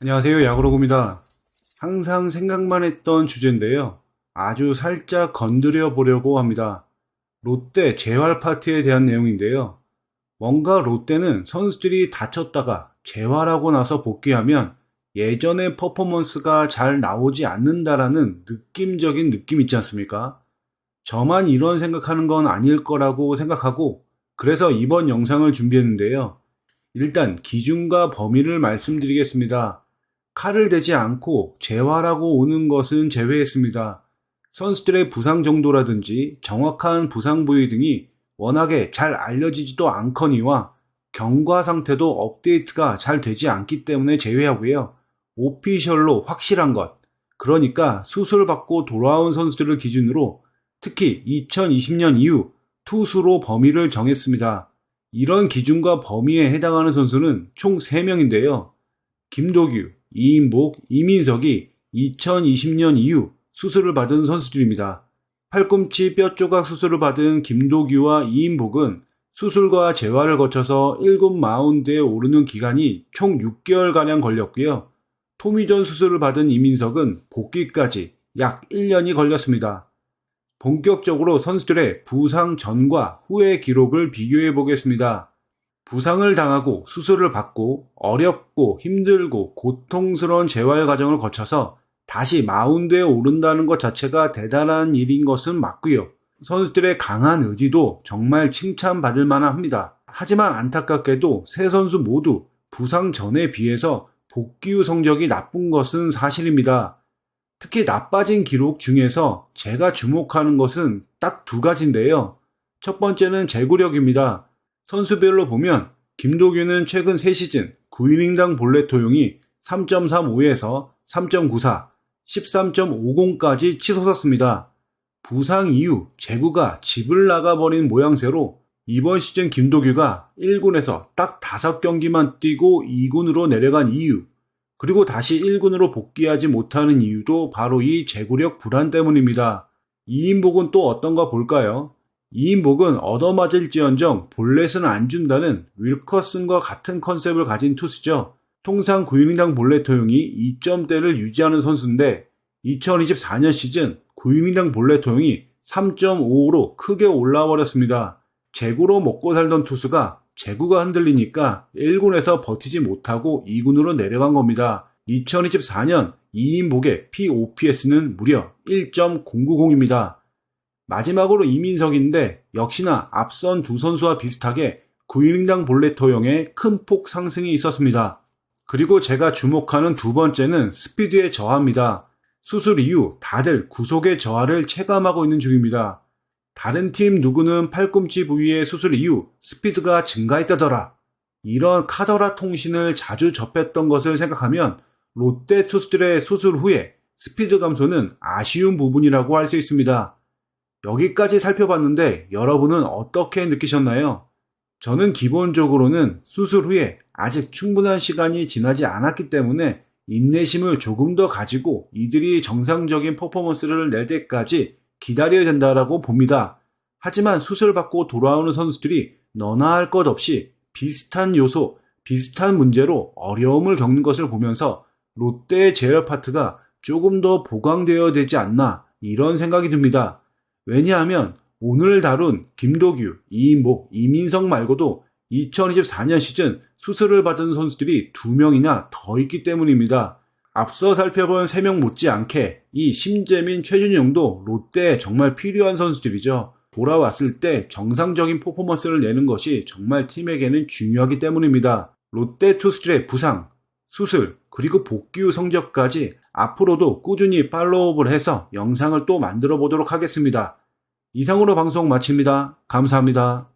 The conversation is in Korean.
안녕하세요. 야구로구입니다. 항상 생각만 했던 주제인데요. 아주 살짝 건드려 보려고 합니다. 롯데 재활 파트에 대한 내용인데요. 뭔가 롯데는 선수들이 다쳤다가 재활하고 나서 복귀하면 예전의 퍼포먼스가 잘 나오지 않는다라는 느낌적인 느낌 있지 않습니까? 저만 이런 생각하는 건 아닐 거라고 생각하고 그래서 이번 영상을 준비했는데요. 일단 기준과 범위를 말씀드리겠습니다. 칼을 대지 않고 재활하고 오는 것은 제외했습니다. 선수들의 부상 정도라든지 정확한 부상 부위 등이 워낙에 잘 알려지지도 않거니와 경과 상태도 업데이트가 잘 되지 않기 때문에 제외하고요. 오피셜로 확실한 것, 그러니까 수술받고 돌아온 선수들을 기준으로 특히 2020년 이후 투수로 범위를 정했습니다. 이런 기준과 범위에 해당하는 선수는 총 3명인데요. 김도규, 이인복, 이민석이 2020년 이후 수술을 받은 선수들입니다. 팔꿈치 뼈 조각 수술을 받은 김도규와 이인복은 수술과 재활을 거쳐서 1군 마운드에 오르는 기간이 총 6개월가량 걸렸고요. 토미존 수술을 받은 이민석은 복귀까지 약 1년이 걸렸습니다. 본격적으로 선수들의 부상 전과 후의 기록을 비교해 보겠습니다. 부상을 당하고 수술을 받고 어렵고 힘들고 고통스러운 재활 과정을 거쳐서 다시 마운드에 오른다는 것 자체가 대단한 일인 것은 맞고요. 선수들의 강한 의지도 정말 칭찬받을 만합니다. 하지만 안타깝게도 세 선수 모두 부상 전에 비해서 복귀 후 성적이 나쁜 것은 사실입니다. 특히 나빠진 기록 중에서 제가 주목하는 것은 딱 두 가지인데요. 첫 번째는 제구력입니다. 선수별로 보면 김도규는 최근 3시즌 9이닝당 볼넷 토용이 3.35에서 3.94, 13.50까지 치솟았습니다. 부상 이후 제구가 집을 나가버린 모양새로 이번 시즌 김도규가 1군에서 딱 5경기만 뛰고 2군으로 내려간 이유, 그리고 다시 1군으로 복귀하지 못하는 이유도 바로 이 제구력 불안 때문입니다. 이인복은 또 어떤가 볼까요? 이인복은 얻어맞을지언정 볼넷은 안 준다는 윌커슨과 같은 컨셉을 가진 투수죠. 통상 9이닝당 볼넷 토용이 2점대를 유지하는 선수인데 2024년 시즌 9이닝당 볼넷 토용이 3.55로 크게 올라버렸습니다. 제구로 먹고 살던 투수가 제구가 흔들리니까 1군에서 버티지 못하고 2군으로 내려간 겁니다. 2024년 이인복의 POPS는 무려 1.090입니다. 마지막으로 이민석인데 역시나 앞선 두 선수와 비슷하게 9이닝당 볼넷 토용에 큰 폭 상승이 있었습니다. 그리고 제가 주목하는 두 번째는 스피드의 저하입니다. 수술 이후 다들 구속의 저하를 체감하고 있는 중입니다. 다른 팀 누구는 팔꿈치 부위의 수술 이후 스피드가 증가했다더라. 이런 카더라 통신을 자주 접했던 것을 생각하면 롯데 투수들의 수술 후에 스피드 감소는 아쉬운 부분이라고 할 수 있습니다. 여기까지 살펴봤는데 여러분은 어떻게 느끼셨나요? 저는 기본적으로는 수술 후에 아직 충분한 시간이 지나지 않았기 때문에 인내심을 조금 더 가지고 이들이 정상적인 퍼포먼스를 낼 때까지 기다려야 된다라고 봅니다. 하지만 수술받고 돌아오는 선수들이 너나 할 것 없이 비슷한 요소, 비슷한 문제로 어려움을 겪는 것을 보면서 롯데의 재활 파트가 조금 더 보강되어야 되지 않나 이런 생각이 듭니다. 왜냐하면 오늘 다룬 김도규, 이인복, 이민석 말고도 2024년 시즌 수술을 받은 선수들이 2명이나 더 있기 때문입니다. 앞서 살펴본 3명 못지않게 이 심재민, 최준용도 롯데에 정말 필요한 선수들이죠. 돌아왔을 때 정상적인 퍼포먼스를 내는 것이 정말 팀에게는 중요하기 때문입니다. 롯데 투수들의 부상, 수술, 그리고 복귀 후 성적까지 앞으로도 꾸준히 팔로우업을 해서 영상을 또 만들어 보도록 하겠습니다. 이상으로 방송 마칩니다. 감사합니다.